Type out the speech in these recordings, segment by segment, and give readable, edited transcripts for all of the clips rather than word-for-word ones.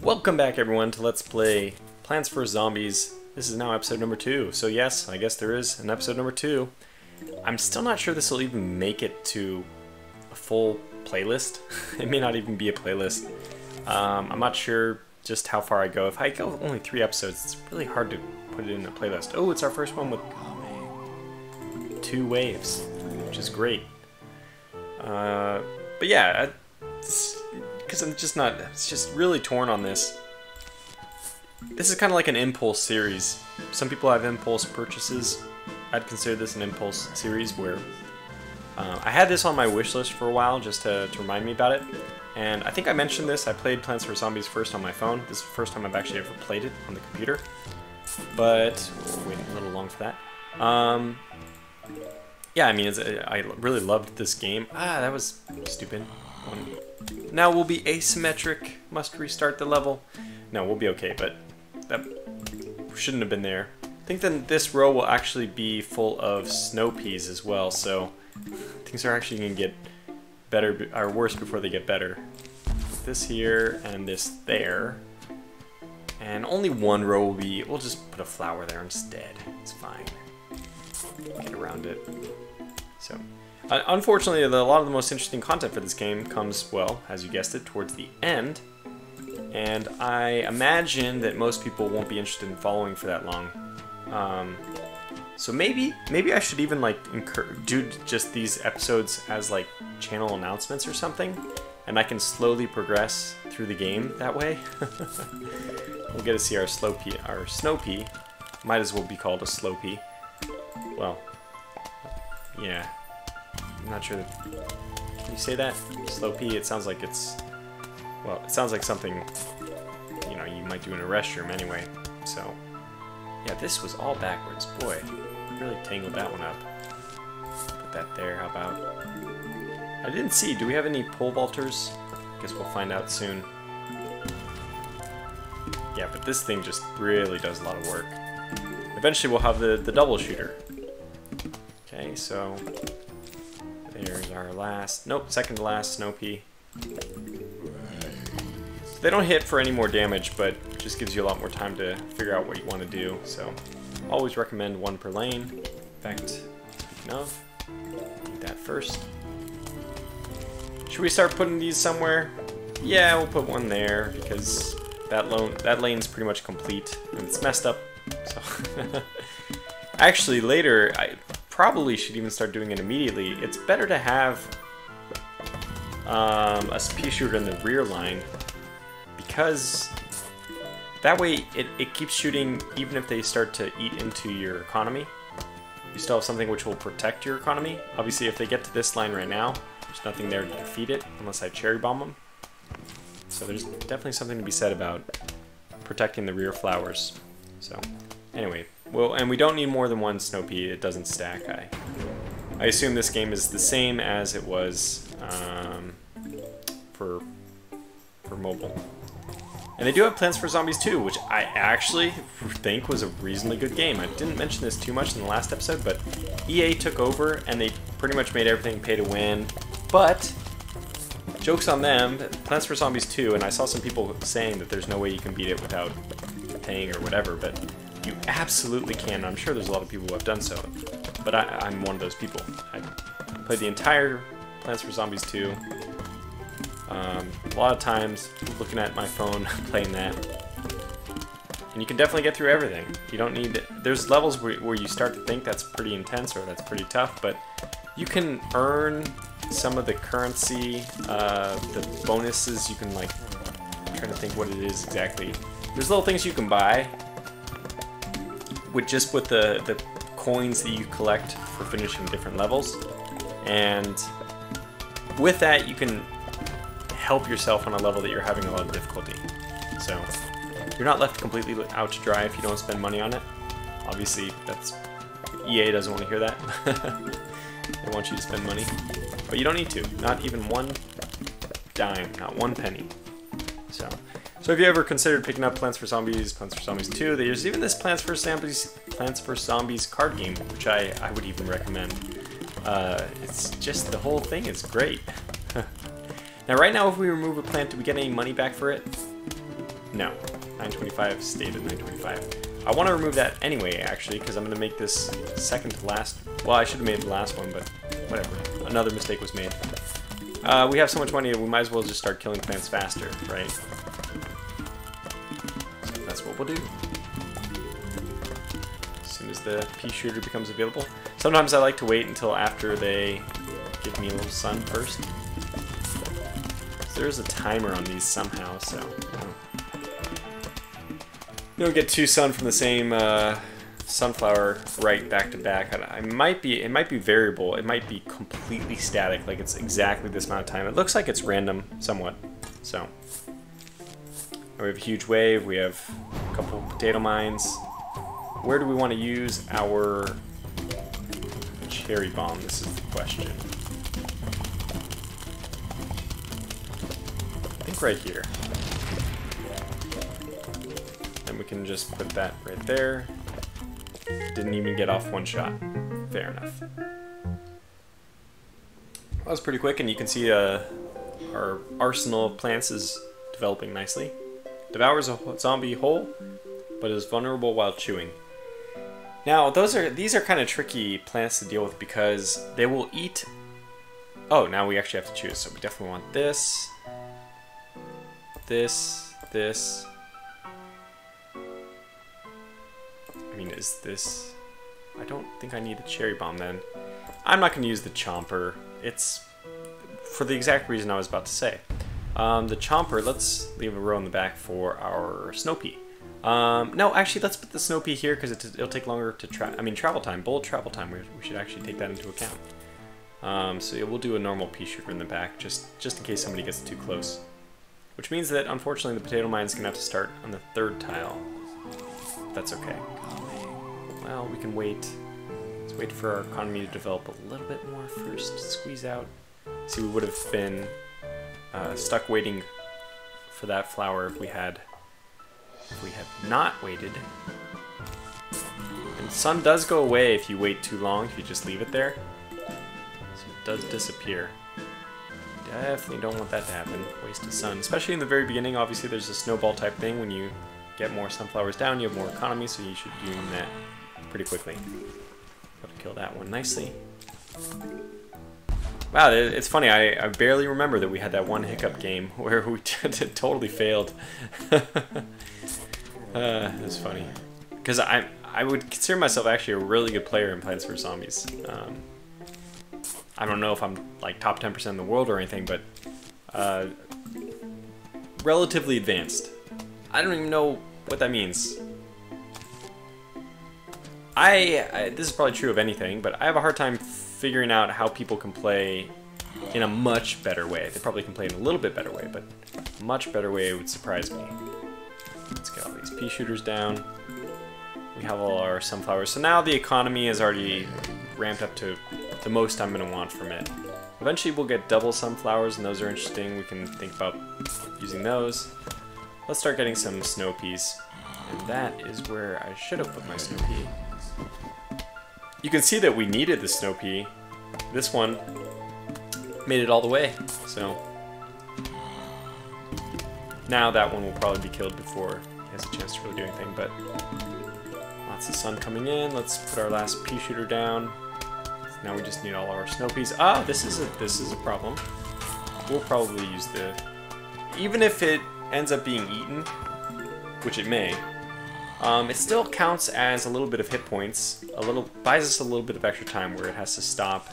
Welcome back everyone to Let's Play Plants vs. Zombies. This is now episode number 2. So yes, I guess there is an episode number 2. I'm still not sure this will even make it to a full playlist. It may not even be a playlist. I'm not sure just how far I go. If I go only 3 episodes, it's really hard to put it in a playlist. Oh, it's our first one with 2 waves, which is great. But yeah, because I'm just not, it's just really torn on this. This is kind of like an impulse series. Some people have impulse purchases. I'd consider this an impulse series where I had this on my wish list for a while just to remind me about it. And I think I mentioned this, I played Plants vs. Zombies first on my phone. This is the first time I've actually ever played it on the computer. But, wait a little long for that. Yeah, I mean, I really loved this game. Ah, that was stupid. Now we'll be asymmetric. Must restart the level. No, we'll be okay, but that shouldn't have been there. I think then this row will actually be full of snow peas as well, so things are actually going to get better or worse before they get better. This here and this there. And only one row will be, we'll just put a flower there instead. It's fine. Get around it. So, unfortunately, a lot of the most interesting content for this game comes, well, as you guessed it, towards the end. And I imagine that most people won't be interested in following for that long. So maybe I should even like do just these episodes as like channel announcements or something, and I can slowly progress through the game that way. We'll get to see our snow pea. Might as well be called a slow pea. Well, yeah. I'm not sure. Can you say that? Slow pea? It sounds like it's... Well, it sounds like something, you know, you might do in a restroom anyway. So, yeah, this was all backwards. Boy, really tangled that one up. Put that there, how about... I didn't see, do we have any pole vaulters? Guess we'll find out soon. Yeah, but this thing just really does a lot of work. Eventually we'll have the double shooter. Okay, so... There's our last, nope, second to last snow pea. They don't hit for any more damage, but it just gives you a lot more time to figure out what you want to do. So, always recommend 1 per lane. In fact, speaking of, need that first. Should we start putting these somewhere? Yeah, we'll put one there because that lane's pretty much complete and it's messed up. So, actually, later I probably should even start doing it immediately. It's better to have a pea shooter in the rear line because that way it keeps shooting even if they start to eat into your economy. You still have something which will protect your economy. Obviously, if they get to this line right now, there's nothing there to defeat it unless I cherry bomb them. So there's definitely something to be said about protecting the rear flowers. So anyway. Well, and we don't need more than 1 snow pea. It doesn't stack. I assume this game is the same as it was for mobile. And they do have Plants vs. Zombies 2, which I actually think was a reasonably good game. I didn't mention this too much in the last episode, but EA took over and they pretty much made everything pay to win. But joke's on them. Plants vs. Zombies 2, and I saw some people saying that there's no way you can beat it without paying or whatever, but you absolutely can. I'm sure there's a lot of people who have done so, but I'm one of those people. I played the entire Plants vs. Zombies 2. A lot of times looking at my phone playing that. And you can definitely get through everything. You don't need... There's levels where you start to think that's pretty intense or that's pretty tough, but you can earn some of the currency, the bonuses you can like... I'm trying to think what it is exactly. There's little things you can buy with the coins that you collect for finishing different levels, and with that you can help yourself on a level that you're having a lot of difficulty. So you're not left completely out to dry if you don't spend money on it. Obviously, that's EA doesn't want to hear that. They want you to spend money, but you don't need to. Not even 1 dime, not 1 penny. So if you ever considered picking up Plants vs. Zombies, Plants vs. Zombies 2, there's even this Plants vs. Zombies card game, which I would even recommend. It's just, the whole thing is great. Now right now, if we remove a plant, do we get any money back for it? No, 925 stayed at 925. I want to remove that anyway, actually, because I'm going to make this second to last. Well, I should have made the last one, but whatever. Another mistake was made. We have so much money, we might as well just start killing plants faster, right? So that's what we'll do. As soon as the pea shooter becomes available. Sometimes I like to wait until after they give me a little sun first. So there's a timer on these somehow, so you don't get 2 sun from the same sunflower right back to back. It might be variable. It might be completely static, like it's exactly this amount of time. It looks like it's random somewhat. So we have a huge wave. We have a couple potato mines. Where do we want to use our cherry bomb? This is the question. I think right here. And we can just put that right there. Didn't even get off 1 shot. Fair enough. That was pretty quick, and you can see our arsenal of plants is developing nicely. Devours a zombie whole, but is vulnerable while chewing. Now, these are kind of tricky plants to deal with because they will eat... Oh, now we actually have to choose, so we definitely want this, this. I mean, is this... I don't think I need a cherry bomb then. I'm not going to use the chomper. It's for the exact reason I was about to say. The chomper, let's leave a row in the back for our snow pea. No, actually, let's put the snow pea here because it'll take longer to travel time, bullet travel time. We should actually take that into account. So we'll do a normal pea shooter in the back, just in case somebody gets too close. Which means that, unfortunately, the potato mine's going to have to start on the 3rd tile. That's okay. Well, we can wait. Let's wait for our economy to develop a little bit more first. Squeeze out. See, we would have been stuck waiting for that flower if we had not waited. And sun does go away if you wait too long, if you just leave it there. So it does disappear. Definitely don't want that to happen. Waste of sun. Especially in the very beginning, obviously there's a snowball type thing. When you get more sunflowers down, you have more economy, so you should be doing that pretty quickly. Got to kill that one nicely. Wow, it's funny, I barely remember that we had that one hiccup game where we totally failed. It's funny. Because I would consider myself actually a really good player in Plants vs. Zombies. I don't know if I'm like top 10% in the world or anything, but relatively advanced. I don't even know what that means. This is probably true of anything, but I have a hard time figuring out how people can play in a much better way. They probably can play in a little bit better way, but a much better way would surprise me. Let's get all these pea shooters down. We have all our sunflowers. So now the economy is already ramped up to the most I'm going to want from it. Eventually we'll get double sunflowers, and those are interesting. We can think about using those. Let's start getting some snow peas. And that is where I should have put my snow pea. You can see that we needed the snow pea. This one made it all the way, so now that one will probably be killed before he has a chance to really do anything, but lots of sun coming in. Let's put our last pea shooter down. Now we just need all our snow peas. Ah, this is a problem. We'll probably use even if it ends up being eaten, which it may, it still counts as a little bit of hit points. Buys us a little bit of extra time where it has to stop.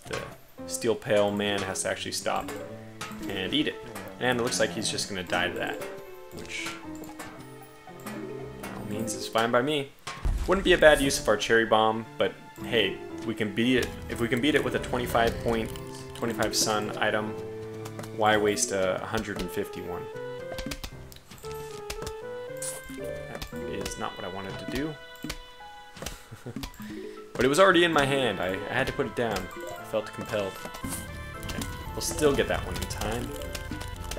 The steel pale man has to actually stop and eat it. And it looks like he's just going to die to that, which by all means is fine by me. Wouldn't be a bad use of our cherry bomb, but hey, we can beat it. If we can beat it with a 25 sun item, why waste a 151? Is not what I wanted to do. But it was already in my hand. I had to put it down. I felt compelled. Okay. We'll still get that one in time.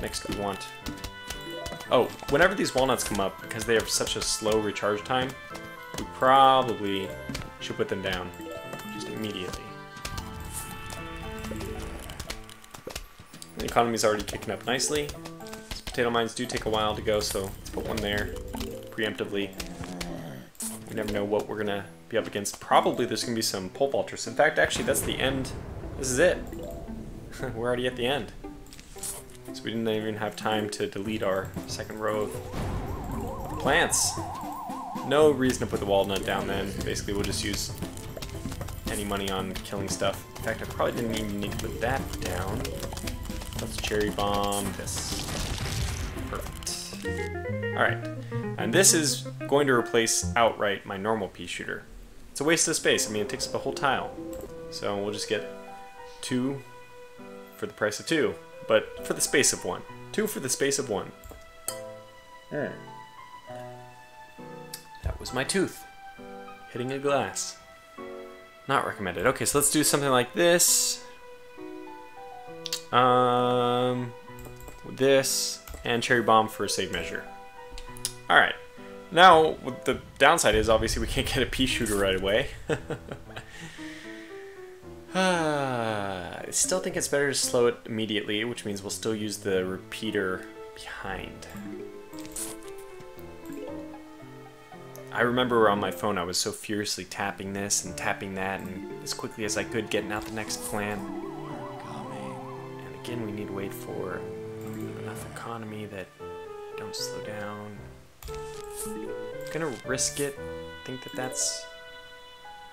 Next we want... Oh, whenever these walnuts come up, because they have such a slow recharge time, we probably should put them down just immediately. The economy's already kicking up nicely. Let's potato mines do take a while to go, so let's put one there preemptively. You never know what we're gonna be up against. Probably there's gonna be some pole vaulters. In fact, actually, that's the end. This is it. We're already at the end. So we didn't even have time to delete our second row of plants. No reason to put the walnut down then. Basically, we'll just use any money on killing stuff. In fact, I probably didn't even need to put that down. Let's cherry bomb this. Perfect. Alright. And this is going to replace outright my normal pea shooter. It's a waste of space. I mean, it takes up a whole tile. So we'll just get 2 for the price of 2. But for the space of 1. 2 for the space of 1. That was my tooth. Hitting a glass. Not recommended. Okay, so let's do something like this. This, and cherry bomb for a safe measure. Alright. Now, the downside is, obviously, we can't get a pea shooter right away. I still think it's better to slow it immediately, which means we'll still use the repeater behind. I remember on my phone I was so furiously tapping this and tapping that, and as quickly as I could getting out the next plan. And again, we need to wait for enough economy that don't slow down. I'm gonna risk it. Think that that's...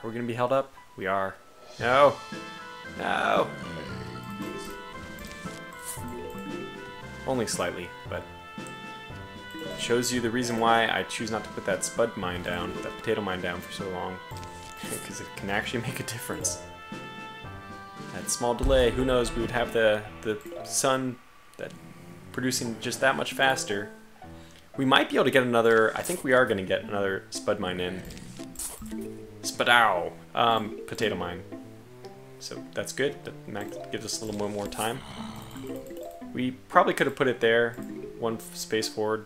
Are we gonna be held up? We are. No! No! Only slightly, but shows you the reason why I choose not to put that spud mine down, that potato mine down for so long. Because it can actually make a difference. That small delay, who knows, we would have the sun that producing just that much faster. We might be able to get another, I think we are going to get another spud mine in. Spadow! Potato mine. So that's good, that gives us a little more time. We probably could have put it there, one space forward,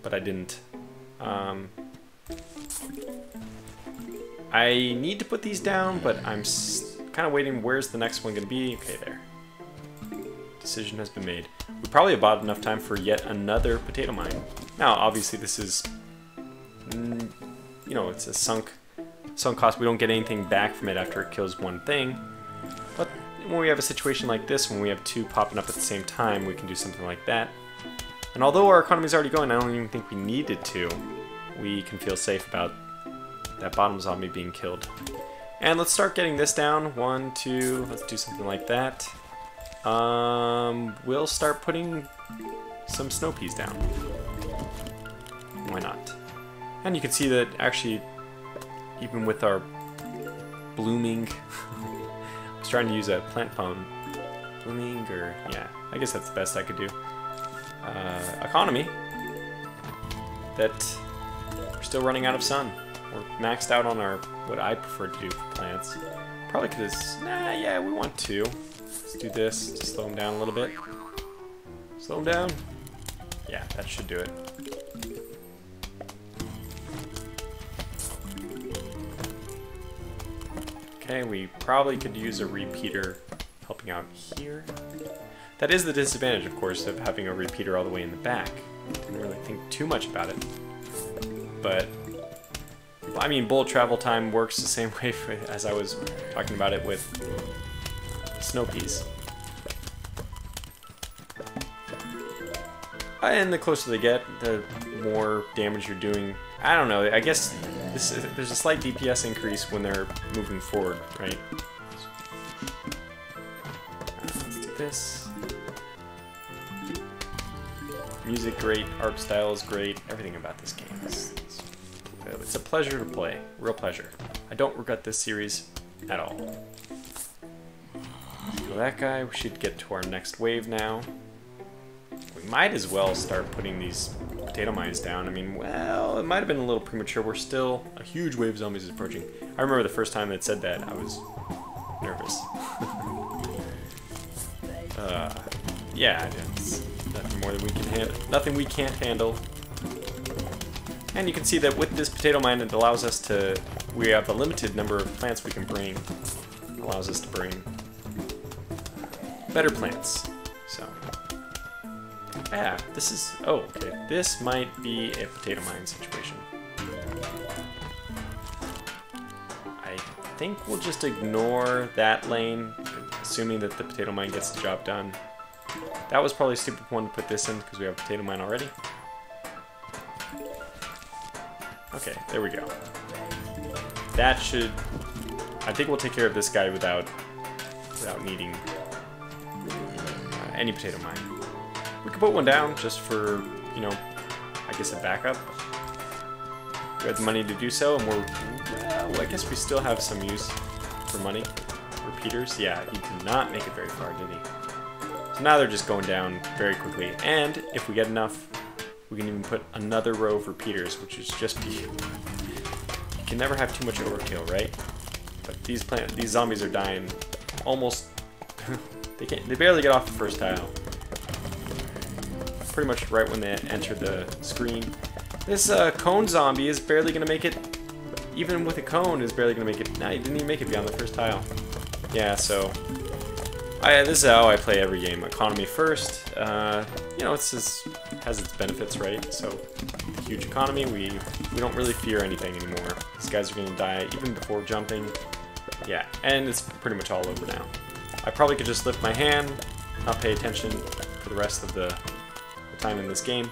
but I didn't. I need to put these down, but I'm kind of waiting, where's the next one going to be? Okay, there. Decision has been made. We probably have bought enough time for yet another potato mine. Now, obviously this is, you know, it's a sunk cost. We don't get anything back from it after it kills one thing. But when we have a situation like this, when we have 2 popping up at the same time, we can do something like that. And although our economy is already going, I don't even think we needed to. We can feel safe about that bottom zombie being killed. And let's start getting this down. 1, 2, let's do something like that. We'll start putting some snow peas down. Why not? And you can see that actually, even with our blooming, I was trying to use a plant phone. Blooming, or yeah, I guess that's the best I could do. Economy. That we're still running out of sun. We're maxed out on our what I prefer to do for plants. Probably could have. Nah, yeah, we want to. Let's do this to slow them down a little bit. Slow them down. Yeah, that should do it. Okay, we probably could use a repeater helping out here. That is the disadvantage, of course, of having a repeater all the way in the back. Didn't really think too much about it. But, I mean, bullet travel time works the same way as I was talking about it with snow peas. And the closer they get, the more damage you're doing. I don't know, I guess there's a slight DPS increase when they're moving forward, right? Let's do this. Music great, art style is great, everything about this game is it's a pleasure to play, real pleasure. I don't regret this series at all. So that guy, we should get to our next wave now. We might as well start putting these potato mines down. I mean, well, it might have been a little premature. We're still, a huge wave of zombies is approaching. I remember the first time it said that, I was nervous. Yeah, it's nothing more than we can handle. Nothing we can't handle. And you can see that with this potato mine, it allows us to, we have a limited number of plants we can bring. It allows us to bring better plants. So, Yeah, this is... Oh, okay. This might be a potato mine situation. I think we'll just ignore that lane, assuming that the potato mine gets the job done. That was probably a stupid one to put this in because we have a potato mine already. Okay, there we go. That should... I think we'll take care of this guy without needing any potato mine. We could put one down just for, you know, I guess a backup. We have the money to do so, and we're... Well, I guess we still have some use for money. Repeaters, yeah, he did not make it very far, did he? So now they're just going down very quickly, and if we get enough, we can even put another row of repeaters, which is just... You can never have too much overkill, right? But these zombies are dying almost... they barely get off the first tile. Pretty much right when they enter the screen. This cone zombie is barely going to make it, even with a cone, is barely going to make it. Nah, he didn't even make it beyond the first tile. Yeah, so... this is how I play every game. Economy first. You know, has its benefits, right? So, huge economy, we don't really fear anything anymore. These guys are going to die even before jumping. Yeah, and it's pretty much all over now. I probably could just lift my hand, not pay attention for the rest of the time in this game.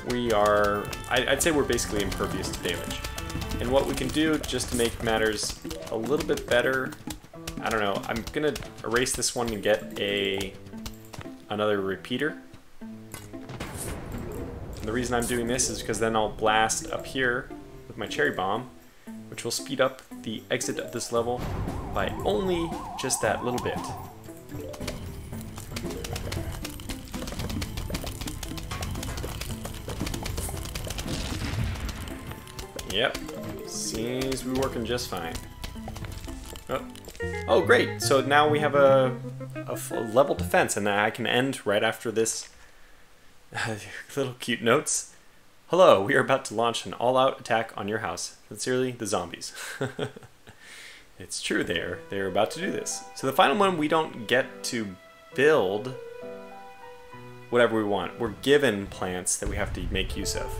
We are... I'd say we're basically impervious to damage. And what we can do, just to make matters a little bit better... I don't know, I'm gonna erase this one and get another repeater. And the reason I'm doing this is because then I'll blast up here with my cherry bomb, which will speed up the exit of this level by only just that little bit. Yep, seems to be working just fine. Oh, great! So now we have a level defense, and I can end right after this little cute notes. Hello, we are about to launch an all-out attack on your house. Sincerely, the zombies. It's true, they're about to do this. So the final one, we don't get to build whatever we want. We're given plants that we have to make use of.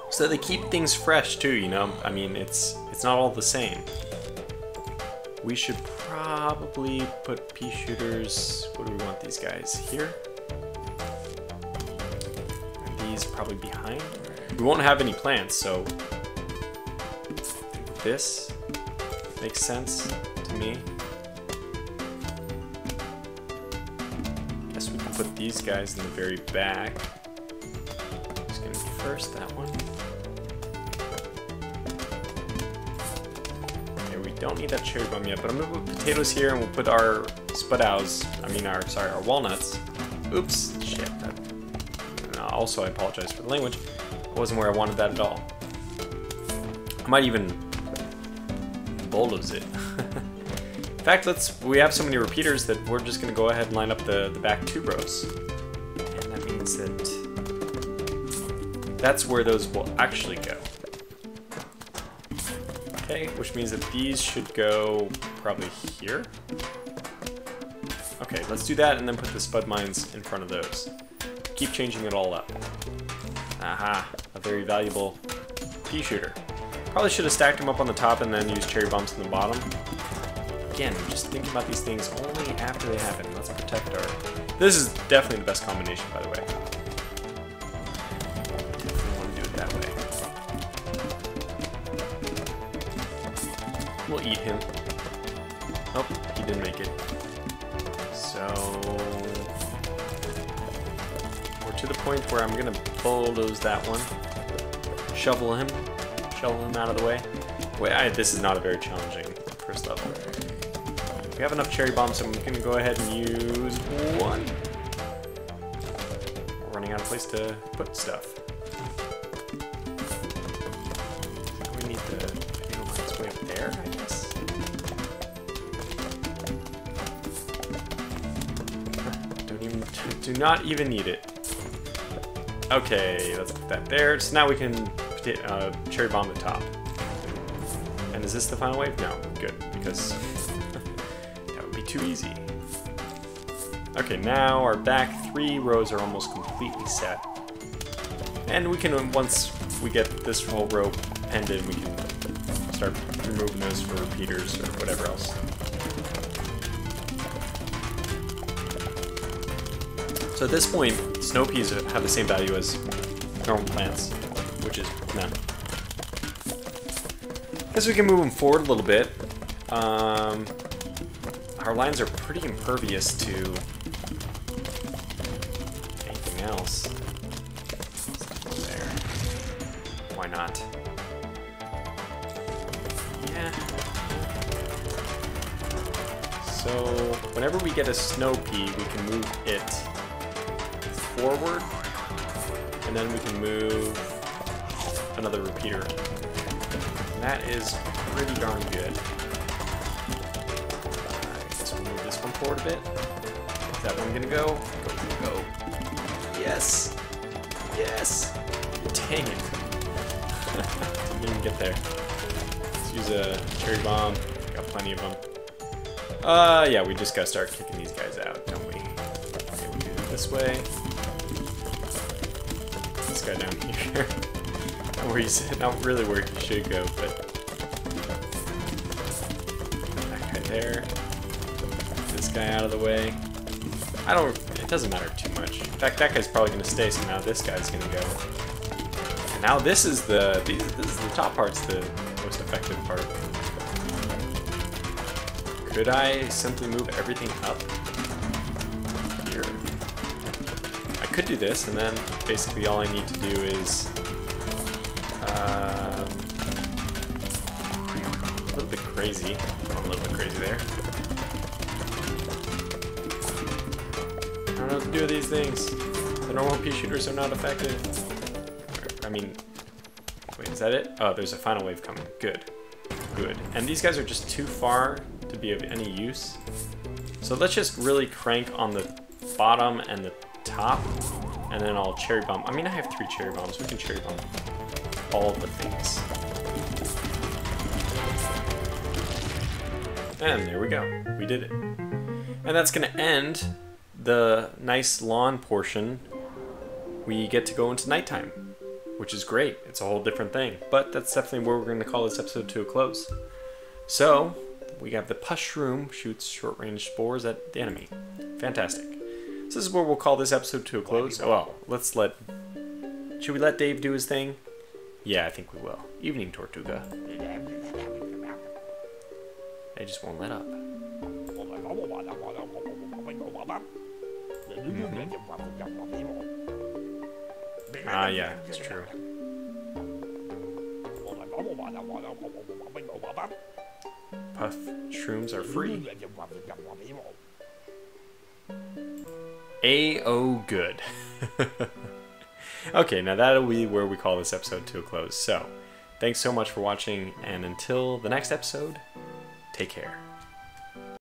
So they keep things fresh too, you know? I mean, it's not all the same. We should probably put peashooters... What do we want these guys? Here? And these probably behind? We won't have any plants, so... This makes sense to me. Guess we can put these guys in the very back. It's gonna be first, that one. Don't need that cherry bomb yet, but I'm gonna put potatoes here, and we'll put our our walnuts. Oops, shit. Also, I apologize for the language. It wasn't where I wanted that at all. I might even bulldoze it. In fact, we have so many repeaters that we're just gonna go ahead and line up the back two rows, and that means that that's where those will actually go. Okay, which means that these should go probably here. Okay, let's do that and then put the spud mines in front of those. Keep changing it all up. Aha, a very valuable pea shooter. Probably should have stacked them up on the top and then used cherry bombs on the bottom. Again, just thinking about these things only after they happen. Let's protect our... This is definitely the best combination, by the way. Definitely want to do it that way. We'll eat him. Oh, he didn't make it. So... we're to the point where I'm going to bulldoze that one. Shovel him out of the way. Wait, this is not a very challenging first level. We have enough cherry bombs, so I'm going to go ahead and use one. We're running out of place to put stuff. We need the potato mines way up there, I guess. Do not even need it. Okay, let's put that there. So now we can cherry bomb the top. And is this the final wave? No, good, because that would be too easy. Okay, now our back 3 rows are almost completely set. And we can, once we get this whole row penned in, we can start removing those for repeaters or whatever else. So at this point, snow peas have the same value as normal plants, which is none. Guess we can move them forward a little bit. Our lines are pretty impervious to anything else. There. Why not? Yeah. So whenever we get a snow pea, we can move it forward, and then we can move another repeater. And that is pretty darn good. I guess we'll move this one forward a bit. Is that one gonna go? Go. Yes! Yes! Dang it. Didn't even get there. Let's use a cherry bomb. Got plenty of them. Yeah, we just gotta start kicking these guys out, don't we? Okay, we'll do it this way. This guy down here. Not really where he should go, but that guy there. This guy out of the way. It doesn't matter too much. In fact, that guy's probably gonna stay, so now this guy's gonna go. And now this is the top part's the most effective part. Could I simply move everything up here? I could do this, and then basically all I need to do is a little bit crazy. A little bit crazy there. I don't know what to do with these things. The normal pea shooters are not effective. I mean, wait, is that it? Oh, there's a final wave coming. Good. Good. And these guys are just too far to be of any use. So let's just really crank on the bottom and the top, and then I'll cherry bomb. I mean, I have 3 cherry bombs. We can cherry bomb all the things. And there we go. We did it. And that's going to end the nice lawn portion. We get to go into nighttime, which is great. It's a whole different thing. But that's definitely where we're going to call this episode to a close. So, we have the pushroom shoots short-range spores at the enemy. Fantastic. So this is where we'll call this episode to a close. Oh, well, should we let Dave do his thing? Yeah, I think we will. Evening, Tortuga. They just won't let up. Ah, yeah, it's true. Puff shrooms are free. A-oh good. Okay, now that'll be where we call this episode to a close. So, thanks so much for watching, and until the next episode, take care.